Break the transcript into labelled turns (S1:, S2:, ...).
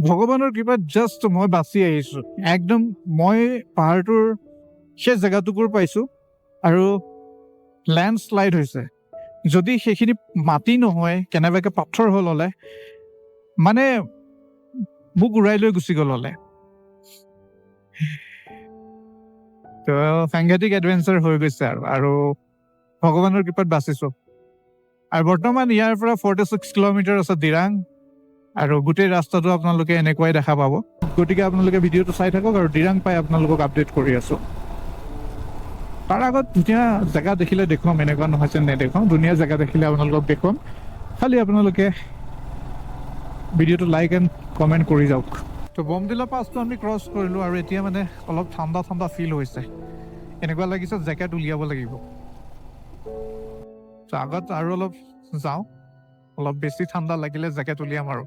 S1: ভগৱানৰ কৃপাত জাষ্ট মই বাচি আহিছোঁ। একদম মই পাহাৰটোৰ সেই জেগাটুকুৰ পাইছোঁ আৰু লেণ্ডশ্লাইড হৈছে। যদি সেইখিনি মাটি নহয়, কেনেবাকৈ পাথৰ হ'ল হ'লে মানে মোক উৰাই লৈ গুচি গ'ল হ'লে। তো সাংঘাতিক এডভেঞ্চাৰ হৈ গৈছে আৰু ভগৱানৰ কৃপাত বাচিছোঁ। আৰু বৰ্তমান ইয়াৰ পৰা 46 কিলোমিটাৰ আছে দিৰাং, আৰু গোটেই ৰাস্তাটো আপোনালোকে এনেকুৱাই দেখা পাব। গতিকে আপোনালোকে ভিডিঅ'টো চাই থাকক আৰু দিৰাং পাই আপোনালোকক আপডেট কৰি আছোঁ। তাৰ আগত ধুনীয়া জেগা দেখিলে দেখুৱাম, এনেকুৱা নহয় যে নেদেখুৱাম। ধুনীয়া জেগা দেখিলে আপোনালোকক দেখুৱাম, খালি আপোনালোকে ভিডিঅ'টো লাইক এণ্ড কমেণ্ট কৰি যাওক। তো বমদিলা পাছটো আমি ক্ৰছ কৰিলোঁ আৰু এতিয়া মানে অলপ ঠাণ্ডা ঠাণ্ডা ফিল হৈছে। এনেকুৱা লাগিছে জেকেট উলিয়াব লাগিব। তো আগত আৰু অলপ যাওঁ, অলপ বেছি ঠাণ্ডা লাগিলে জেকেট উলিয়াম আৰু।